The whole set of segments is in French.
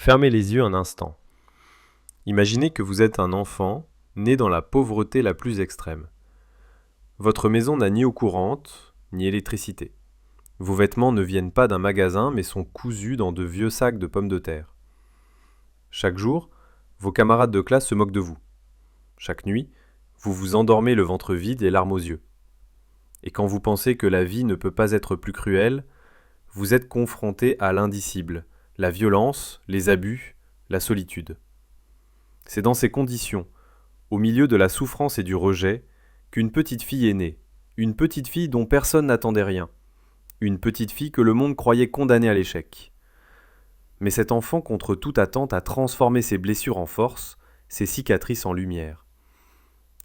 Fermez les yeux un instant. Imaginez que vous êtes un enfant né dans la pauvreté la plus extrême. Votre maison n'a ni eau courante, ni électricité. Vos vêtements ne viennent pas d'un magasin mais sont cousus dans de vieux sacs de pommes de terre. Chaque jour, vos camarades de classe se moquent de vous. Chaque nuit, vous vous endormez le ventre vide et larmes aux yeux. Et quand vous pensez que la vie ne peut pas être plus cruelle, vous êtes confronté à l'indicible, la violence, les abus, la solitude. C'est dans ces conditions, au milieu de la souffrance et du rejet, qu'une petite fille est née, une petite fille dont personne n'attendait rien, une petite fille que le monde croyait condamnée à l'échec. Mais cet enfant, contre toute attente, a transformé ses blessures en force, ses cicatrices en lumière,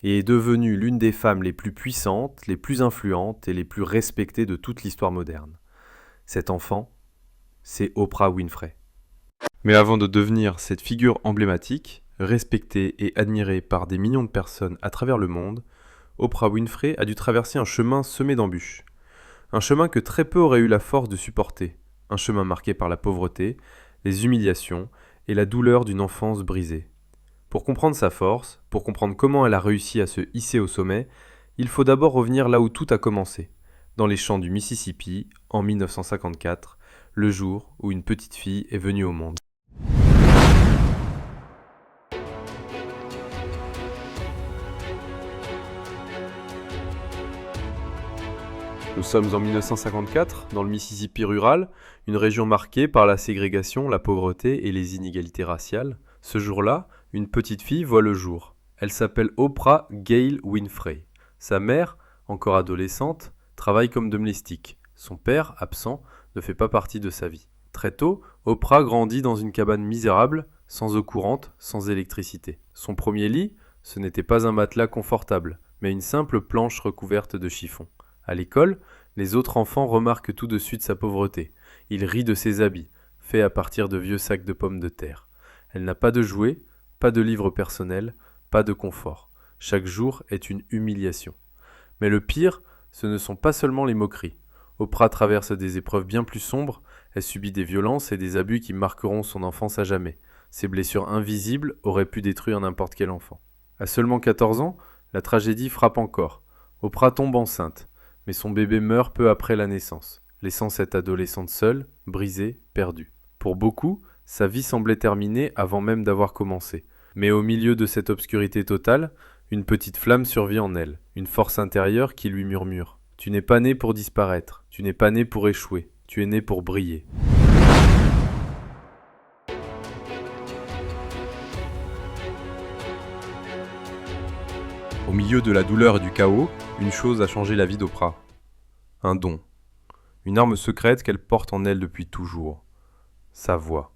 et est devenue l'une des femmes les plus puissantes, les plus influentes et les plus respectées de toute l'histoire moderne. Cet enfant, c'est Oprah Winfrey. Mais avant de devenir cette figure emblématique, respectée et admirée par des millions de personnes à travers le monde, Oprah Winfrey a dû traverser un chemin semé d'embûches. Un chemin que très peu auraient eu la force de supporter. Un chemin marqué par la pauvreté, les humiliations et la douleur d'une enfance brisée. Pour comprendre sa force, pour comprendre comment elle a réussi à se hisser au sommet, il faut d'abord revenir là où tout a commencé, dans les champs du Mississippi, en 1954, le jour où une petite fille est venue au monde. Nous sommes en 1954, dans le Mississippi rural, une région marquée par la ségrégation, la pauvreté et les inégalités raciales. Ce jour-là, une petite fille voit le jour. Elle s'appelle Oprah Gayle Winfrey. Sa mère, encore adolescente, travaille comme domestique. Son père, absent, ne fait pas partie de sa vie. Très tôt, Oprah grandit dans une cabane misérable, sans eau courante, sans électricité. Son premier lit, ce n'était pas un matelas confortable, mais une simple planche recouverte de chiffon. À l'école, les autres enfants remarquent tout de suite sa pauvreté. Ils rient de ses habits, faits à partir de vieux sacs de pommes de terre. Elle n'a pas de jouets, pas de livres personnels, pas de confort. Chaque jour est une humiliation. Mais le pire, ce ne sont pas seulement les moqueries. Oprah traverse des épreuves bien plus sombres, elle subit des violences et des abus qui marqueront son enfance à jamais. Ces blessures invisibles auraient pu détruire n'importe quel enfant. À seulement 14 ans, la tragédie frappe encore. Oprah tombe enceinte. Mais son bébé meurt peu après la naissance, laissant cette adolescente seule, brisée, perdue. Pour beaucoup, sa vie semblait terminée avant même d'avoir commencé. Mais au milieu de cette obscurité totale, une petite flamme survit en elle, une force intérieure qui lui murmure. Tu n'es pas né pour disparaître, tu n'es pas né pour échouer, tu es né pour briller. Au milieu de la douleur et du chaos, une chose a changé la vie d'Oprah. Un don. Une arme secrète qu'elle porte en elle depuis toujours. Sa voix.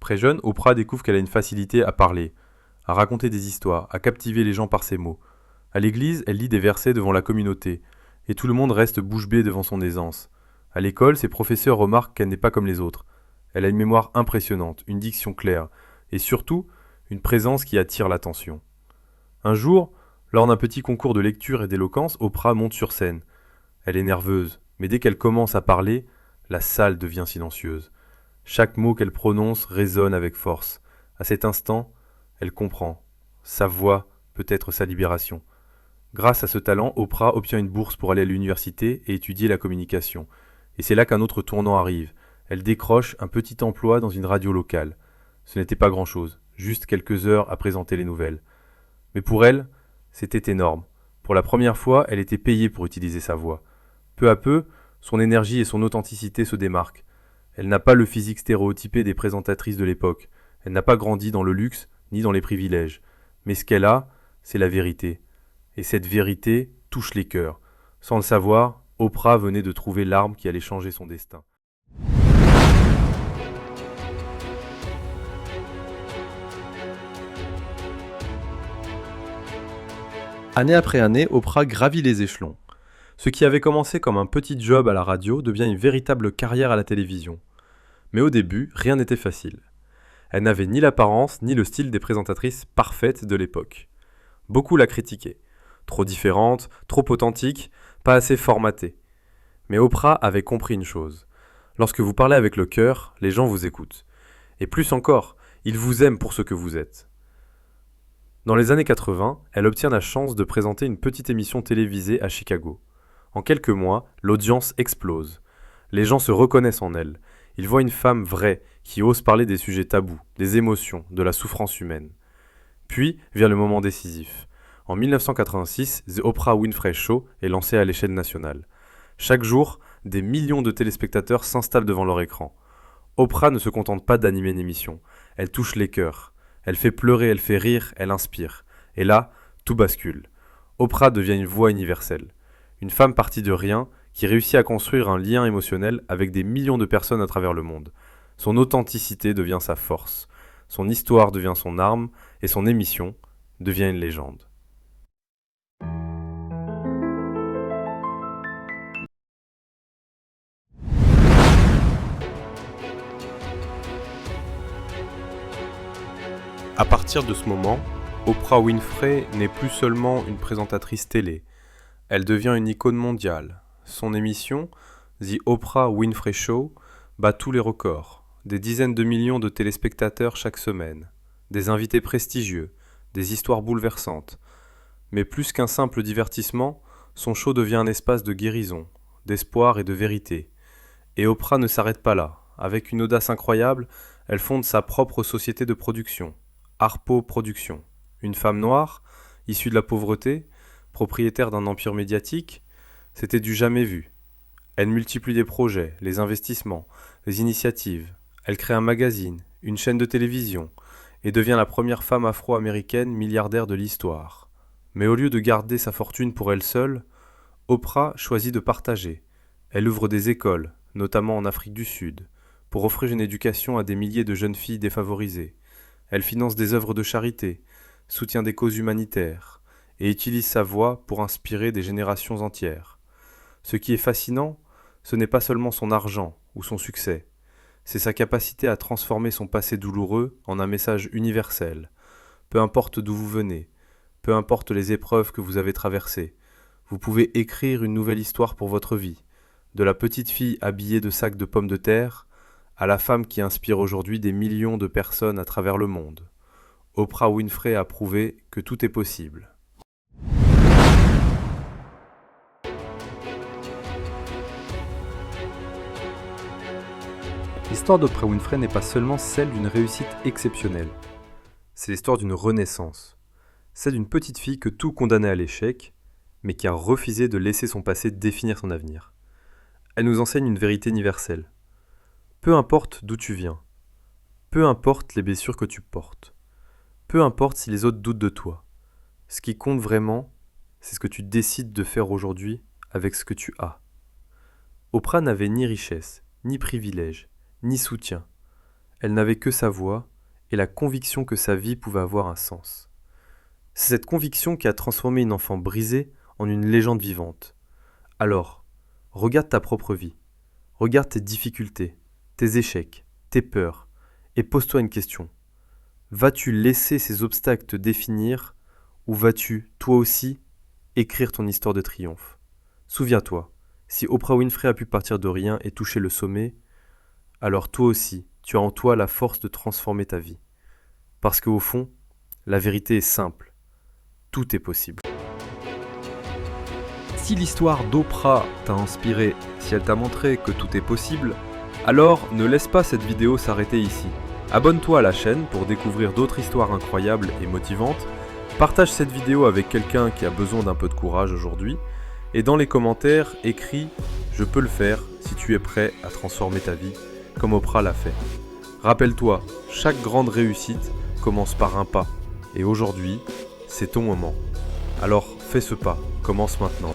Très jeune, Oprah découvre qu'elle a une facilité à parler, à raconter des histoires, à captiver les gens par ses mots. À l'église, elle lit des versets devant la communauté, et tout le monde reste bouche bée devant son aisance. À l'école, ses professeurs remarquent qu'elle n'est pas comme les autres. Elle a une mémoire impressionnante, une diction claire, et surtout, une présence qui attire l'attention. Un jour, lors d'un petit concours de lecture et d'éloquence, Oprah monte sur scène. Elle est nerveuse, mais dès qu'elle commence à parler, la salle devient silencieuse. Chaque mot qu'elle prononce résonne avec force. À cet instant, elle comprend. Sa voix peut être sa libération. Grâce à ce talent, Oprah obtient une bourse pour aller à l'université et étudier la communication. Et c'est là qu'un autre tournant arrive. Elle décroche un petit emploi dans une radio locale. Ce n'était pas grand-chose, juste quelques heures à présenter les nouvelles. Mais pour elle, c'était énorme. Pour la première fois, elle était payée pour utiliser sa voix. Peu à peu, son énergie et son authenticité se démarquent. Elle n'a pas le physique stéréotypé des présentatrices de l'époque. Elle n'a pas grandi dans le luxe ni dans les privilèges. Mais ce qu'elle a, c'est la vérité. Et cette vérité touche les cœurs. Sans le savoir, Oprah venait de trouver l'arme qui allait changer son destin. Année après année, Oprah gravit les échelons. Ce qui avait commencé comme un petit job à la radio devient une véritable carrière à la télévision. Mais au début, rien n'était facile. Elle n'avait ni l'apparence ni le style des présentatrices parfaites de l'époque. Beaucoup la critiquaient. Trop différente, trop authentique, pas assez formatée. Mais Oprah avait compris une chose. Lorsque vous parlez avec le cœur, les gens vous écoutent. Et plus encore, il vous aime pour ce que vous êtes. Dans les années 80, elle obtient la chance de présenter une petite émission télévisée à Chicago. En quelques mois, l'audience explose. Les gens se reconnaissent en elle. Ils voient une femme vraie qui ose parler des sujets tabous, des émotions, de la souffrance humaine. Puis vient le moment décisif. En 1986, The Oprah Winfrey Show est lancé à l'échelle nationale. Chaque jour, des millions de téléspectateurs s'installent devant leur écran. Oprah ne se contente pas d'animer une émission. Elle touche les cœurs. Elle fait pleurer, elle fait rire, elle inspire. Et là, tout bascule. Oprah devient une voix universelle. Une femme partie de rien qui réussit à construire un lien émotionnel avec des millions de personnes à travers le monde. Son authenticité devient sa force. Son histoire devient son arme et son émission devient une légende. À partir de ce moment, Oprah Winfrey n'est plus seulement une présentatrice télé. Elle devient une icône mondiale. Son émission, The Oprah Winfrey Show, bat tous les records. Des dizaines de millions de téléspectateurs chaque semaine. Des invités prestigieux, des histoires bouleversantes. Mais plus qu'un simple divertissement, son show devient un espace de guérison, d'espoir et de vérité. Et Oprah ne s'arrête pas là. Avec une audace incroyable, elle fonde sa propre société de production, Harpo Productions. Une femme noire, issue de la pauvreté, propriétaire d'un empire médiatique, c'était du jamais vu. Elle multiplie les projets, les investissements, les initiatives. Elle crée un magazine, une chaîne de télévision, et devient la première femme afro-américaine milliardaire de l'histoire. Mais au lieu de garder sa fortune pour elle seule, Oprah choisit de partager. Elle ouvre des écoles, notamment en Afrique du Sud, pour offrir une éducation à des milliers de jeunes filles défavorisées. Elle finance des œuvres de charité, soutient des causes humanitaires, et utilise sa voix pour inspirer des générations entières. Ce qui est fascinant, ce n'est pas seulement son argent ou son succès, c'est sa capacité à transformer son passé douloureux en un message universel. Peu importe d'où vous venez, peu importe les épreuves que vous avez traversées, vous pouvez écrire une nouvelle histoire pour votre vie, de la petite fille habillée de sacs de pommes de terre à la femme qui inspire aujourd'hui des millions de personnes à travers le monde. Oprah Winfrey a prouvé que tout est possible. L'histoire d'Oprah Winfrey n'est pas seulement celle d'une réussite exceptionnelle. C'est l'histoire d'une renaissance. Celle d'une petite fille que tout condamnait à l'échec, mais qui a refusé de laisser son passé définir son avenir. Elle nous enseigne une vérité universelle. Peu importe d'où tu viens, peu importe les blessures que tu portes, peu importe si les autres doutent de toi, ce qui compte vraiment, c'est ce que tu décides de faire aujourd'hui avec ce que tu as. Oprah n'avait ni richesse, ni privilège, ni soutien. Elle n'avait que sa voix et la conviction que sa vie pouvait avoir un sens. C'est cette conviction qui a transformé une enfant brisée en une légende vivante. Alors, regarde ta propre vie, regarde tes difficultés, tes échecs, tes peurs, et pose-toi une question. Vas-tu laisser ces obstacles te définir, ou vas-tu, toi aussi, écrire ton histoire de triomphe? Souviens-toi, si Oprah Winfrey a pu partir de rien et toucher le sommet, alors toi aussi, tu as en toi la force de transformer ta vie. Parce qu'au fond, la vérité est simple. Tout est possible. Si l'histoire d'Oprah t'a inspiré, si elle t'a montré que tout est possible, alors ne laisse pas cette vidéo s'arrêter ici. Abonne-toi à la chaîne pour découvrir d'autres histoires incroyables et motivantes. Partage cette vidéo avec quelqu'un qui a besoin d'un peu de courage aujourd'hui. Et dans les commentaires, écris « Je peux le faire » si tu es prêt à transformer ta vie comme Oprah l'a fait. Rappelle-toi, chaque grande réussite commence par un pas. Et aujourd'hui, c'est ton moment. Alors fais ce pas, commence maintenant.